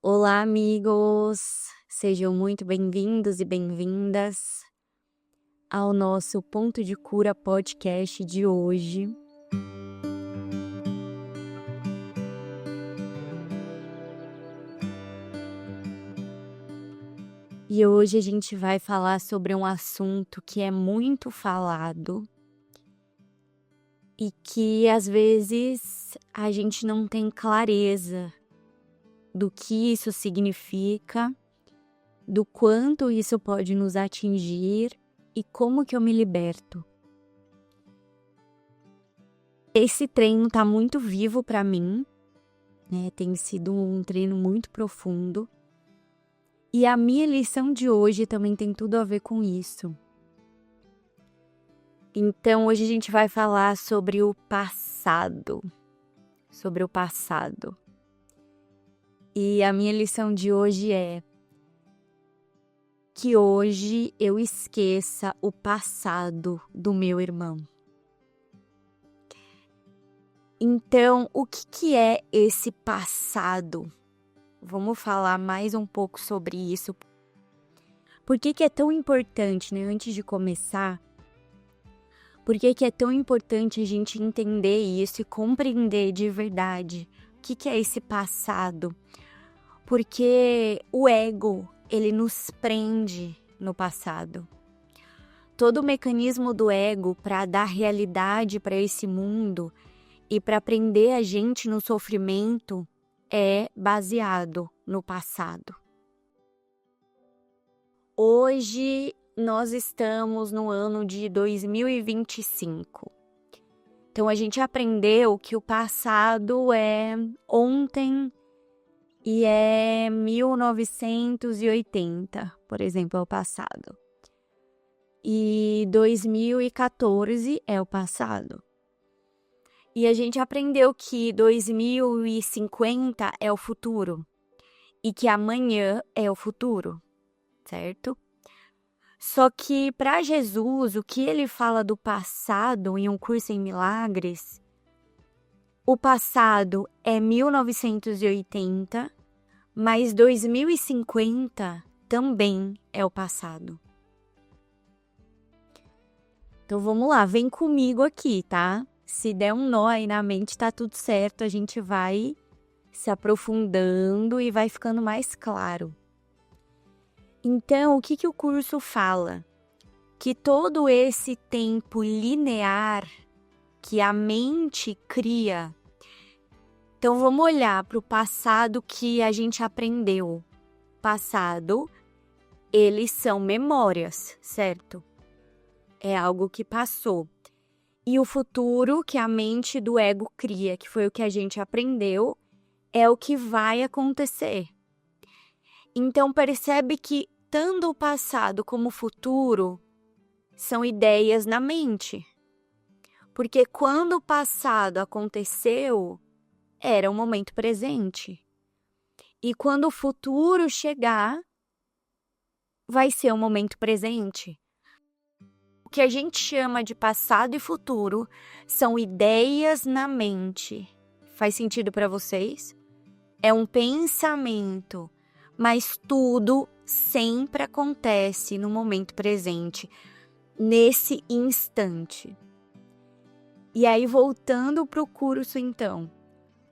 Olá, amigos! Sejam muito bem-vindos e bem-vindas ao nosso Ponto de Cura podcast de hoje. E hoje a gente vai falar sobre um assunto que é muito falado e que às vezes a gente não tem clareza do que isso significa, do quanto isso pode nos atingir e como que eu me liberto. Esse treino tá muito vivo para mim, né? Tem sido um treino muito profundo. E a minha lição de hoje também tem tudo a ver com isso. Então, hoje a gente vai falar sobre o passado. Sobre o passado. E a minha lição de hoje é que hoje eu esqueça o passado do meu irmão. Então, o que é esse passado? Vamos falar mais um pouco sobre isso. Por que é tão importante, né? Antes de começar, por que é tão importante a gente entender isso e compreender de verdade o que é esse passado? Porque o ego, ele nos prende no passado. Todo o mecanismo do ego para dar realidade para esse mundo e para prender a gente no sofrimento é baseado no passado. Hoje nós estamos no ano de 2025. Então a gente aprendeu que o passado é ontem e é 1980, por exemplo, é o passado. E 2014 é o passado. E a gente aprendeu que 2050 é o futuro e que amanhã é o futuro, certo? Só que para Jesus, o que ele fala do passado em Um Curso em Milagres, o passado é 1980, mas 2050 também é o passado. Então vamos lá, vem comigo aqui, tá? Se der um nó aí na mente, tá tudo certo, a gente vai se aprofundando e vai ficando mais claro. Então, o que o curso fala? Que todo esse tempo linear que a mente cria. Então, vamos olhar para o passado que a gente aprendeu. Passado, eles são memórias, certo? É algo que passou. E o futuro que a mente do ego cria, que foi o que a gente aprendeu, é o que vai acontecer. Então percebe que tanto o passado como o futuro são ideias na mente. Porque quando o passado aconteceu, era o momento presente. E quando o futuro chegar, vai ser o momento presente. O que a gente chama de passado e futuro são ideias na mente. Faz sentido para vocês? É um pensamento, mas tudo sempre acontece no momento presente, nesse instante. E aí, voltando para o curso, então,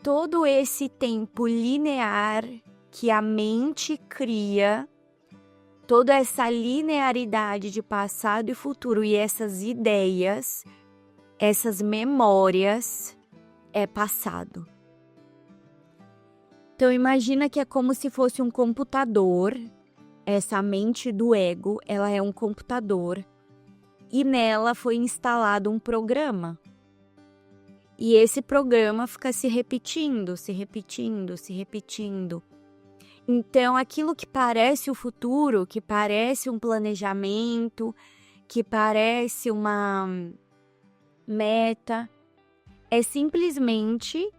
todo esse tempo linear que a mente cria, toda essa linearidade de passado e futuro e essas ideias, essas memórias, é passado. Então imagina que é como se fosse um computador, essa mente do ego, ela é um computador e nela foi instalado um programa. E esse programa fica se repetindo, se repetindo, se repetindo. Então, aquilo que parece o futuro, que parece um planejamento, que parece uma meta, é simplesmente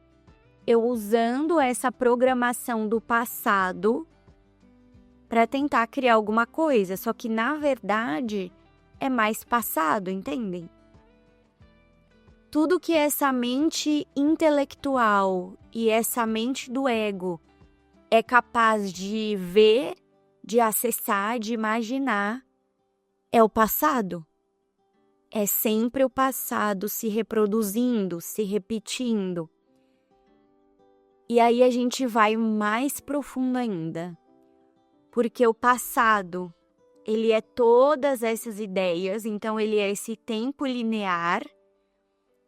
eu usando essa programação do passado para tentar criar alguma coisa. Só que, na verdade, é mais passado, entendem? Tudo que essa mente intelectual e essa mente do ego é capaz de ver, de acessar, de imaginar, é o passado. É sempre o passado se reproduzindo, se repetindo. E aí a gente vai mais profundo ainda. Porque o passado, ele é todas essas ideias, então ele é esse tempo linear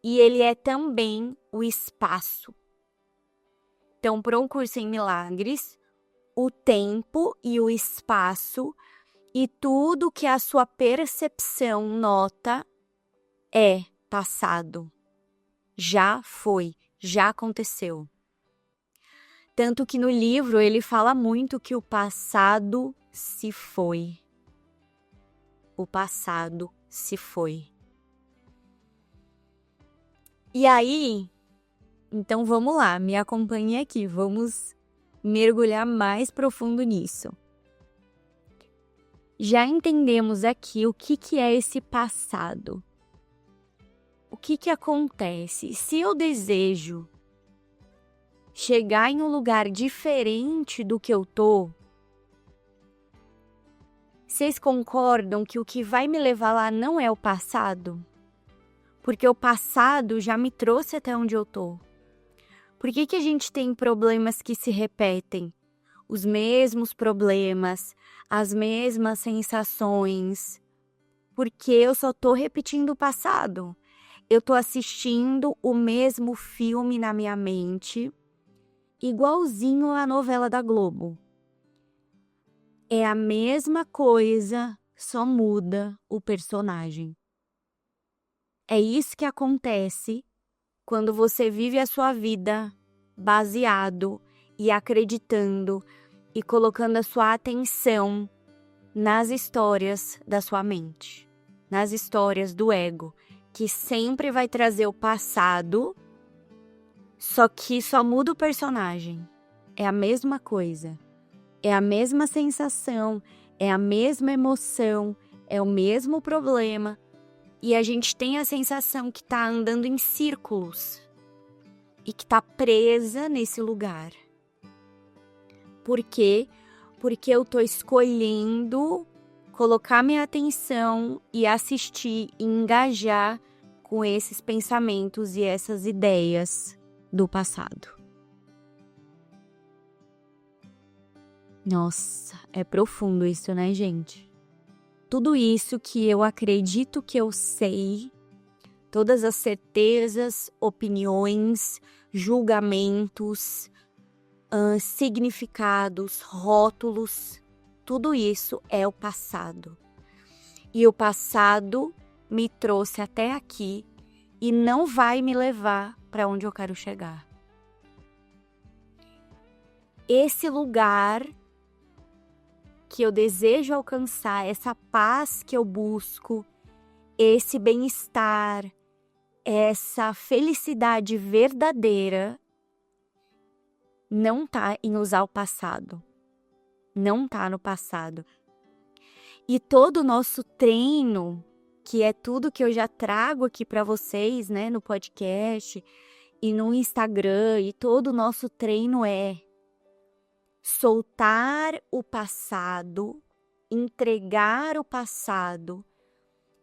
e ele é também o espaço. Então, para um curso em milagres, o tempo e o espaço e tudo que a sua percepção nota é passado. Já foi, já aconteceu. Tanto que no livro ele fala muito que o passado se foi. O passado se foi. E aí, então vamos lá, me acompanhe aqui, vamos mergulhar mais profundo nisso. Já entendemos aqui o que é esse passado. O que acontece? Se eu desejo chegar em um lugar diferente do que eu tô, vocês concordam que o que vai me levar lá não é o passado? Porque o passado já me trouxe até onde eu tô. Por que a gente tem problemas que se repetem? Os mesmos problemas, as mesmas sensações. Porque eu só tô repetindo o passado. Eu tô assistindo o mesmo filme na minha mente, igualzinho à novela da Globo. É a mesma coisa, só muda o personagem. É isso que acontece quando você vive a sua vida baseado e acreditando e colocando a sua atenção nas histórias da sua mente, nas histórias do ego, que sempre vai trazer o passado, só que só muda o personagem. É a mesma coisa, é a mesma sensação, é a mesma emoção, é o mesmo problema. E a gente tem a sensação que tá andando em círculos e que tá presa nesse lugar. Por quê? Porque eu tô escolhendo colocar minha atenção e assistir e engajar com esses pensamentos e essas ideias do passado. Nossa, é profundo isso, né, gente? Tudo isso que eu acredito que eu sei, todas as certezas, opiniões, julgamentos, significados, rótulos, tudo isso é o passado. E o passado me trouxe até aqui e não vai me levar para onde eu quero chegar. Esse lugar que eu desejo alcançar, essa paz que eu busco, esse bem-estar, essa felicidade verdadeira, não tá em usar o passado. Não tá no passado. E todo o nosso treino, que é tudo que eu já trago aqui para vocês, né, no podcast e no Instagram, e todo o nosso treino é soltar o passado, entregar o passado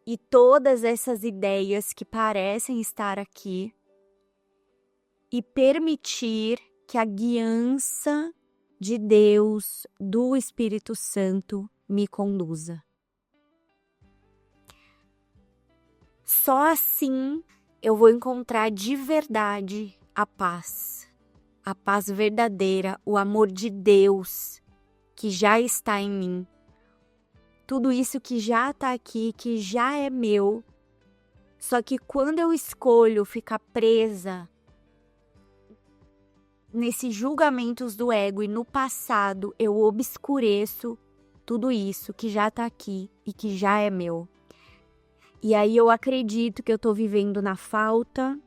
e todas essas ideias que parecem estar aqui e permitir que a guiança de Deus, do Espírito Santo, me conduza. Só assim eu vou encontrar de verdade a paz verdadeira, o amor de Deus que já está em mim. Tudo isso que já está aqui, que já é meu. Só que quando eu escolho ficar presa nesses julgamentos do ego e no passado, eu obscureço tudo isso que já está aqui e que já é meu. E aí eu acredito que eu estou vivendo na falta,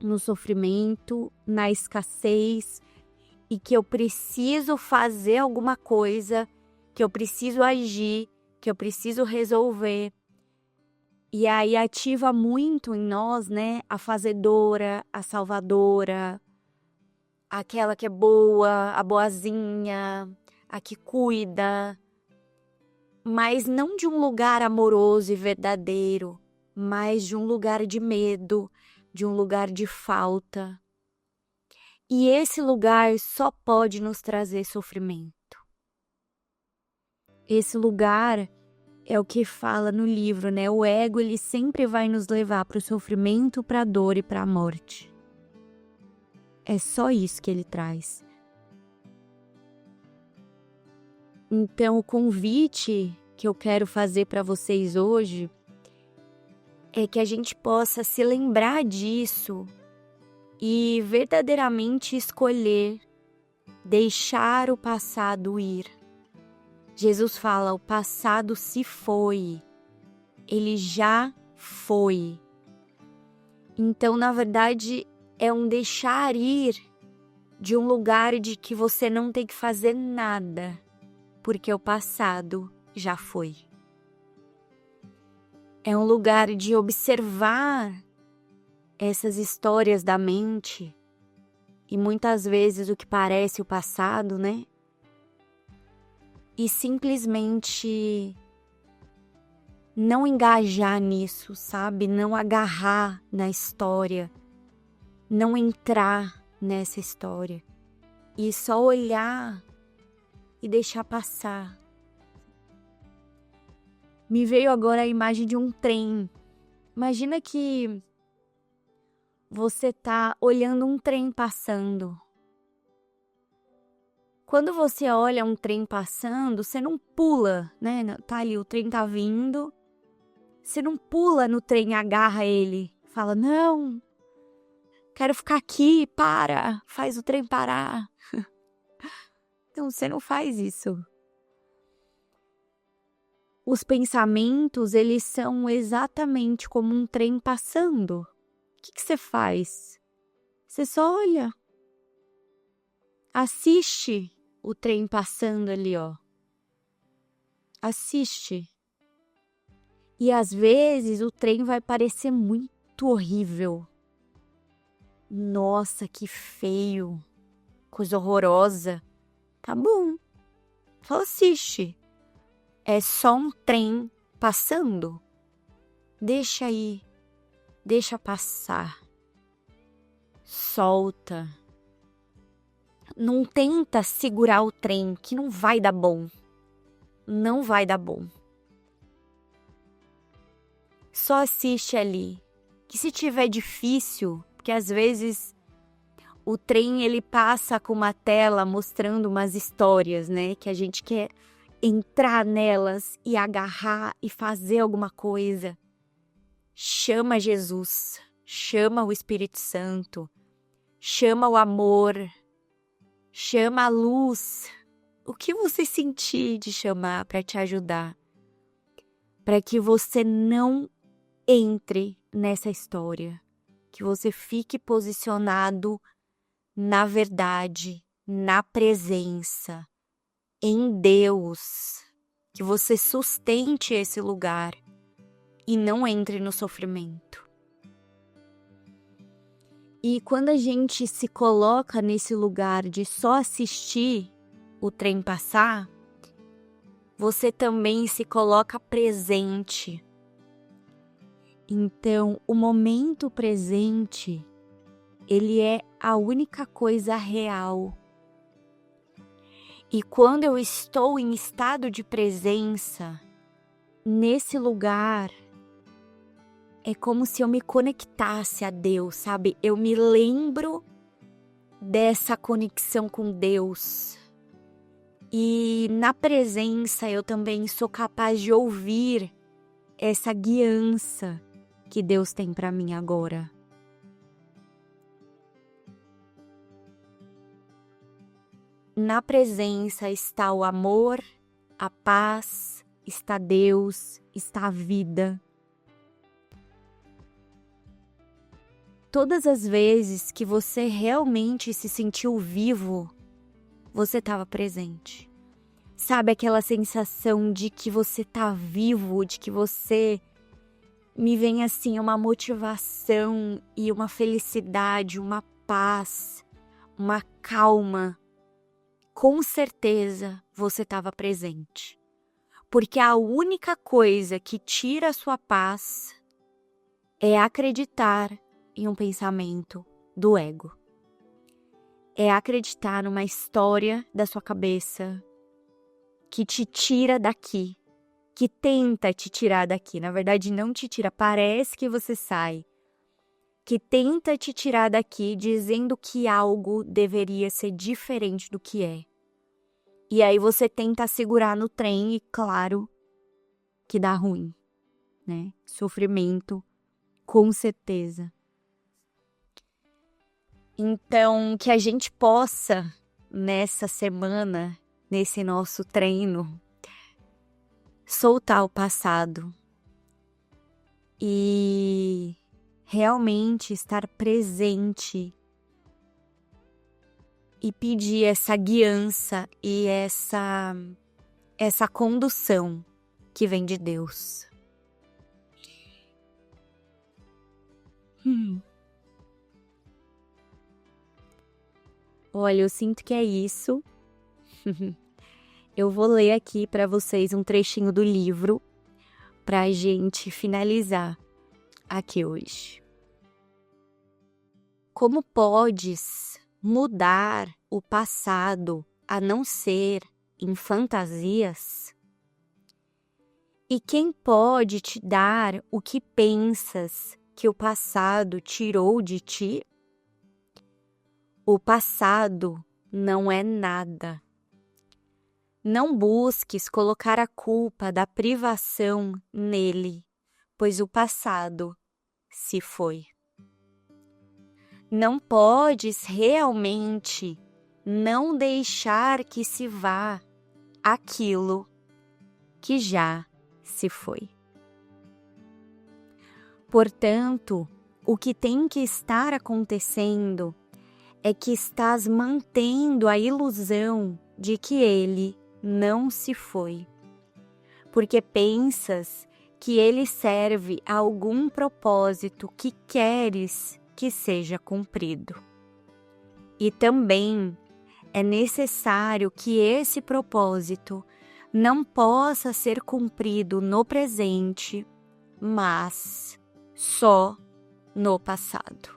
no sofrimento, na escassez e que eu preciso fazer alguma coisa, que eu preciso agir, que eu preciso resolver. E aí ativa muito em nós, né, a fazedora, a salvadora, aquela que é boa, a boazinha, a que cuida, mas não de um lugar amoroso e verdadeiro, mas de um lugar de medo, de um lugar de falta. E esse lugar só pode nos trazer sofrimento. Esse lugar é o que fala no livro, né? O ego, ele sempre vai nos levar para o sofrimento, para a dor e para a morte. É só isso que ele traz. Então, o convite que eu quero fazer para vocês hoje é que a gente possa se lembrar disso e verdadeiramente escolher deixar o passado ir. Jesus fala, o passado se foi, ele já foi. Então, na verdade, é um deixar ir de um lugar de que você não tem que fazer nada, porque o passado já foi. É um lugar de observar essas histórias da mente e muitas vezes o que parece o passado, né? E simplesmente não engajar nisso, sabe? Não agarrar na história, não entrar nessa história e só olhar e deixar passar. Me veio agora a imagem de um trem. Imagina que você tá olhando um trem passando. Quando você olha um trem passando, você não pula, né? Tá ali, o trem tá vindo. Você não pula no trem e agarra ele. Fala, não, quero ficar aqui, para, faz o trem parar. Então, você não faz isso. Os pensamentos, eles são exatamente como um trem passando. O que você faz? Você só olha. Assiste o trem passando ali, ó. Assiste. E às vezes o trem vai parecer muito horrível. Nossa, que feio. Coisa horrorosa. Tá bom. Só assiste. É só um trem passando. Deixa aí. Deixa passar. Solta. Não tenta segurar o trem, que não vai dar bom. Não vai dar bom. Só assiste ali. Que se tiver difícil, porque às vezes o trem ele passa com uma tela mostrando umas histórias, né? Que a gente quer entrar nelas e agarrar e fazer alguma coisa. Chama Jesus, chama o Espírito Santo, chama o amor, chama a luz. O que você sentir de chamar para te ajudar? Para que você não entre nessa história. Que você fique posicionado na verdade, na presença, em Deus. Que você sustente esse lugar e não entre no sofrimento. E quando a gente se coloca nesse lugar de só assistir o trem passar, você também se coloca presente. Então, o momento presente, ele é a única coisa real. E quando eu estou em estado de presença, nesse lugar, é como se eu me conectasse a Deus, sabe? Eu me lembro dessa conexão com Deus. E na presença eu também sou capaz de ouvir essa guiança que Deus tem para mim agora. Na presença está o amor, a paz, está Deus, está a vida. Todas as vezes que você realmente se sentiu vivo, você estava presente. Sabe aquela sensação de que você está vivo, de que você... Me vem assim uma motivação e uma felicidade, uma paz, uma calma, com certeza você estava presente. Porque a única coisa que tira a sua paz é acreditar em um pensamento do ego. É acreditar numa história da sua cabeça que te tira daqui, que tenta te tirar daqui. Na verdade, não te tira, parece que você sai. Que tenta te tirar daqui dizendo que algo deveria ser diferente do que é. E aí você tenta segurar no trem e, claro, que dá ruim, né? Sofrimento, com certeza. Então, que a gente possa, nessa semana, nesse nosso treino, soltar o passado e realmente estar presente e pedir essa guiança e essa condução que vem de Deus. Olha, eu sinto que é isso. Eu vou ler aqui para vocês um trechinho do livro para a gente finalizar aqui hoje. Como podes mudar o passado a não ser em fantasias? E quem pode te dar o que pensas que o passado tirou de ti? O passado não é nada. Não busques colocar a culpa da privação nele, pois o passado se foi. Não podes realmente não deixar que se vá aquilo que já se foi. Portanto, o que tem que estar acontecendo é que estás mantendo a ilusão de que ele não se foi, porque pensas que ele serve a algum propósito que queres que seja cumprido. E também é necessário que esse propósito não possa ser cumprido no presente, mas só no passado.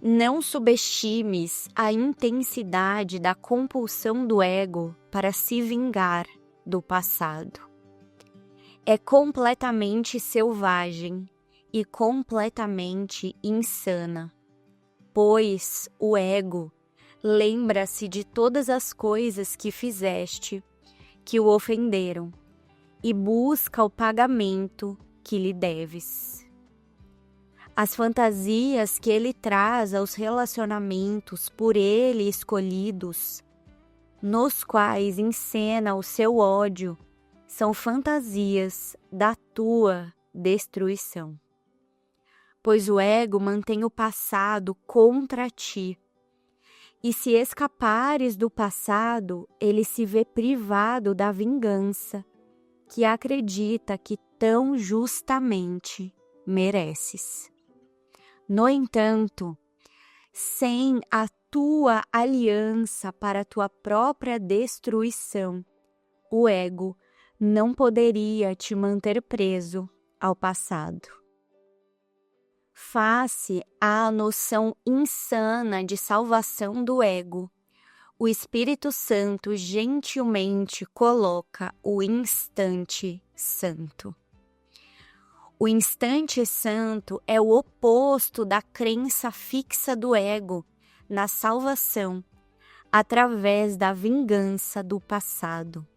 Não subestimes a intensidade da compulsão do ego para se vingar do passado. É completamente selvagem e completamente insana, pois o ego lembra-se de todas as coisas que fizeste que o ofenderam e busca o pagamento que lhe deves. As fantasias que ele traz aos relacionamentos por ele escolhidos, nos quais encena o seu ódio, são fantasias da tua destruição. Pois o ego mantém o passado contra ti, e se escapares do passado, ele se vê privado da vingança, que acredita que tão justamente mereces. No entanto, sem a tua aliança para a tua própria destruição, o ego não poderia te manter preso ao passado. Face à noção insana de salvação do ego, o Espírito Santo gentilmente coloca o instante santo. O instante santo é o oposto da crença fixa do ego na salvação através da vingança do passado.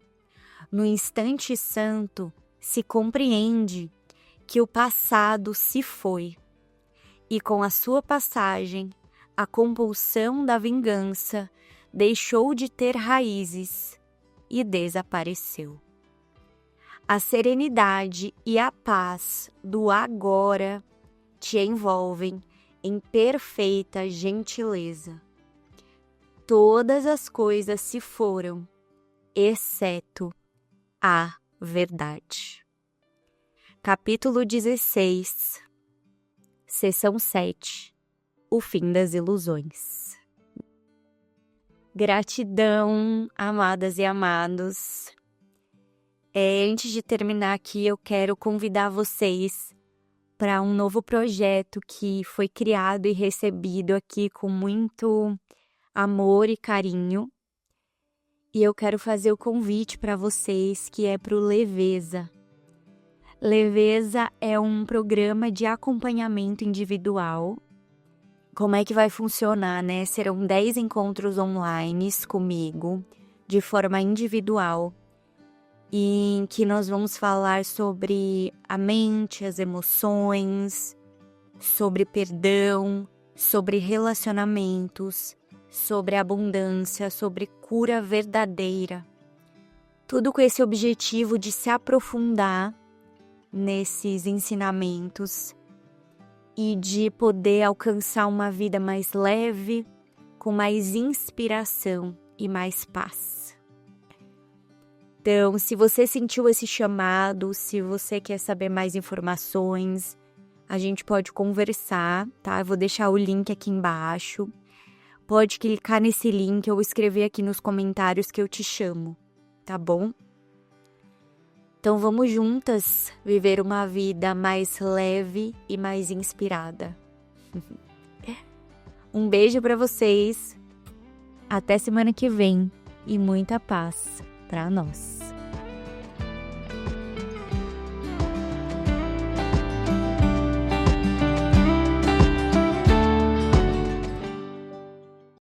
No instante santo se compreende que o passado se foi e com a sua passagem a compulsão da vingança deixou de ter raízes e desapareceu. A serenidade e a paz do agora te envolvem em perfeita gentileza. Todas as coisas se foram, exceto a verdade. Capítulo 16, Seção 7. O fim das ilusões. Gratidão, amadas e amados. Antes de terminar aqui, eu quero convidar vocês para um novo projeto que foi criado e recebido aqui com muito amor e carinho. E eu quero fazer o convite para vocês, que é para o Leveza. Leveza é um programa de acompanhamento individual. Como é que vai funcionar, né? Serão 10 encontros online comigo, de forma individual, em que nós vamos falar sobre a mente, as emoções, sobre perdão, sobre relacionamentos, sobre abundância, sobre cura verdadeira. Tudo com esse objetivo de se aprofundar nesses ensinamentos e de poder alcançar uma vida mais leve, com mais inspiração e mais paz. Então, se você sentiu esse chamado, se você quer saber mais informações, a gente pode conversar, tá? Eu vou deixar o link aqui embaixo. Pode clicar nesse link ou escrever aqui nos comentários que eu te chamo, tá bom? Então vamos juntas viver uma vida mais leve e mais inspirada. Um beijo para vocês. Até semana que vem e muita paz para nós.